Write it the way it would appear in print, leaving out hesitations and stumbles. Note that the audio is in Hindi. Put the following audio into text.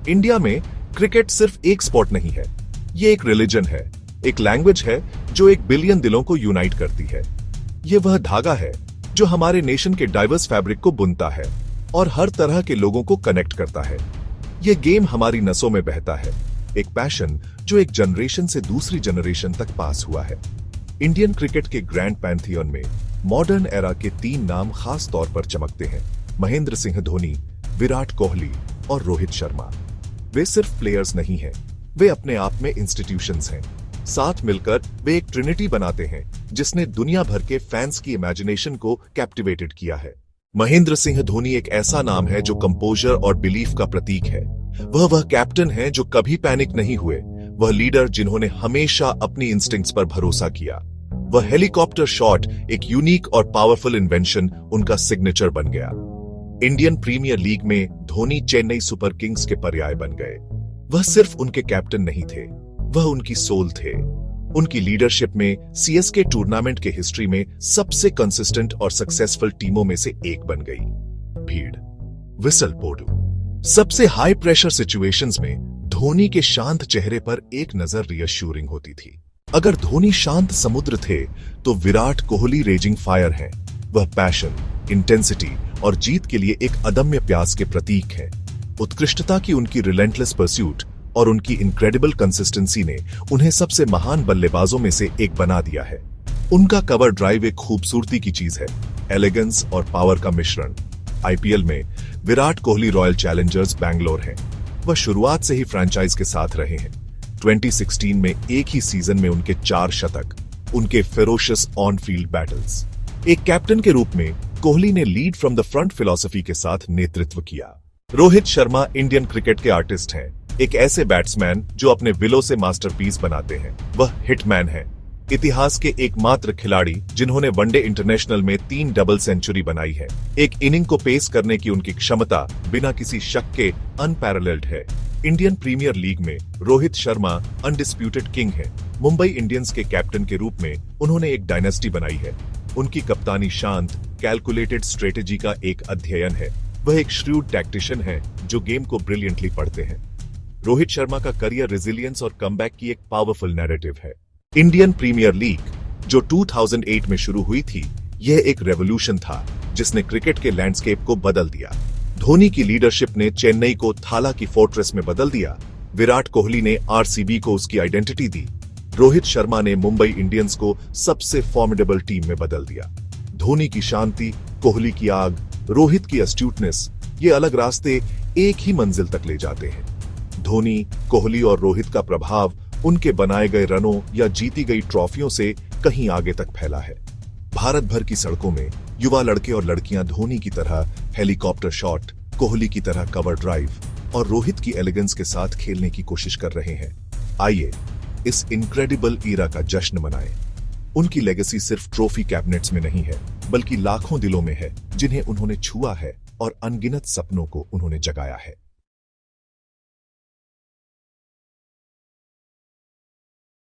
इंडिया में क्रिकेट सिर्फ एक स्पोर्ट नहीं है, ये एक रिलीजन है, एक लैंग्वेज है जो 1 बिलियन दिलों को यूनाइट करती है। ये वह धागा है जो हमारे नेशन के डाइवर्स फैब्रिक को बुनता है और हर तरह के लोगों को कनेक्ट करता है। ये गेम हमारी नसों में बहता है, एक पैशन जो एक जनरेशन से दूसरी जनरेशन तक पास हुआ है। इंडियन क्रिकेट के ग्रैंड पैंथियन में मॉडर्न एरा के 3 नाम खास तौर पर चमकते हैं: महेंद्र सिंह धोनी, विराट कोहली और रोहित शर्मा। वे सिर्फ प्लेयर्स नहीं हैं, वे अपने आप में इंस्टीट्यूशंस हैं। साथ मिलकर वे एक ट्रिनिटी बनाते हैं जिसने दुनिया भर के फैंस की इमेजिनेशन को कैप्टिवेटेड किया है। महेंद्र सिंह धोनी एक ऐसा नाम है जो कंपोजर और बिलीफ का प्रतीक है। वह कैप्टन है जो कभी पैनिक नहीं हुए, वह लीडर जिन्होंने हमेशा अपनी इंस्टिंक्ट्स पर भरोसा किया। वह हेलीकॉप्टर शॉट, एक यूनिक और पावरफुल इन्वेंशन, उनका सिग्नेचर बन गया। इंडियन प्रीमियर लीग में धोनी चेन्नई सुपर किंग्स के पर्याय बन गए। वह सिर्फ उनके कैप्टन नहीं थे, वह उनकी सोल थे। उनकी लीडरशिप में सीएसके टूर्नामेंट के हिस्ट्री में सबसे कंसिस्टेंट और सक्सेसफुल टीमों में से एक बन गई। भीड़, विसल पोडू, सबसे हाई प्रेशर सिचुएशंस में धोनी के शांत चेहरे पर एक नजर रियश्योरिंग होती थी। अगर धोनी शांत समुद्र थे तो विराट कोहली रेजिंग फायर हैं। वह पैशन, इंटेंसिटी और जीत के लिए एक अदम्य प्यास के प्रतीक हैं। उत्कृष्टता की उनकी रिलेंटलेस परस्यूट और उनकी इनक्रेडिबल कंसिस्टेंसी ने उन्हें सबसे महान बल्लेबाजों में से एक बना दिया है। उनका कवर ड्राइव एक खूबसूरती की चीज है, एलिगेंस और पावर का मिश्रण। आईपीएल में विराट कोहली रॉयल चैलेंजर्स बैंगलोर हैं। वह शुरुआत से ही फ्रेंचाइज के साथ रहे हैं। 2016 में एक ही सीजन में उनके 4 शतक, उनके फेरोशियस ऑन फील्ड बैटल्स। एक कैप्टन के रूप में कोहली ने lead from the front philosophy के साथ नेतृत्व किया। रोहित शर्मा इंडियन क्रिकेट के आर्टिस्ट हैं, एक ऐसे बैट्समैन जो अपने विलों से मास्टरपीस बनाते हैं। वह हिटमैन है, इतिहास के एकमात्र खिलाड़ी जिन्होंने वनडे इंटरनेशनल में 3 डबल सेंचुरी बनाई है। एक इनिंग को पेस करने की उनकी क्षमता बिना किसी शक के अनपैरेलल्ड है। इंडियन प्रीमियर लीग में रोहित शर्मा अनडिस्प्यूटेड किंग है। मुंबई इंडियंस के कैप्टन के रूप में उन्होंने एक डायनेस्टी बनाई है। उनकी कप्तानी शांत, कैलकुलेटेड स्ट्रेटेजी का एक अध्ययन है। वह एक श्रूड टैक्टिशियन है जो गेम को ब्रिलियंटली पढ़ते हैं। रोहित शर्मा का करियर रेजिलियंस और कमबैक की एक पावरफुल नैरेटिव है। इंडियन प्रीमियर लीग जो 2008 में शुरू हुई थी, यह एक रेवोल्यूशन था जिसने क्रिकेट के लैंडस्केप को बदल दिया। धोनी की लीडरशिप ने चेन्नई को थाला की फोर्ट्रेस में बदल दिया। विराट कोहली ने आरसीबी को उसकी आइडेंटिटी दी। रोहित शर्मा ने मुंबई इंडियंस को सबसे फॉर्मिडेबल टीम में बदल दिया। धोनी की शांति, कोहली की आग, रोहित की एस्ट्यूटनेस, ये अलग रास्ते एक ही मंजिल तक ले जाते हैं। धोनी, कोहली और रोहित का प्रभाव उनके बनाए गए रनों या जीती गई ट्रॉफियों से कहीं आगे तक फैला है। भारत भर की सड़कों में युवा लड़के और लड़कियां धोनी की तरह हेलीकॉप्टर शॉट, कोहली की तरह कवर ड्राइव और रोहित की एलिगेंस के साथ खेलने की कोशिश कर रहे हैं। आइए इस इनक्रेडिबल ईरा का जश्न मनाएं। उनकी लेगेसी सिर्फ ट्रॉफी कैबिनेट्स में नहीं है, बल्कि लाखों दिलों में है जिन्हें उन्होंने छुआ है और अनगिनत सपनों को उन्होंने जगाया है।